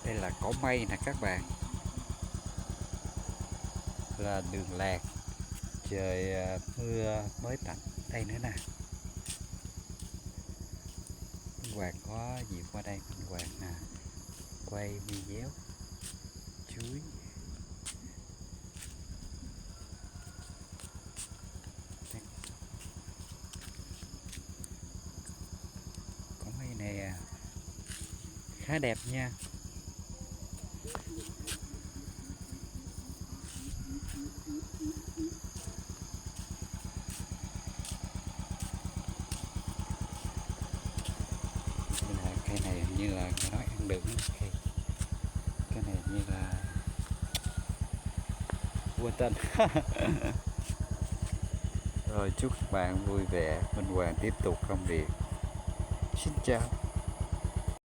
Đây là cỏ mây nè các bạn, là đường lạc. Trời mưa mới tạnh đây nữa nè. Minh Hoàng có dịp qua đây Minh Hoàng quay video chuối. Cỏ mây này khá đẹp nha. Cây này hình như là người nói ăn được. Cái này hình như là quên tên. Rồi chúc các bạn vui vẻ. Minh Hoàng tiếp tục công việc. Xin chào.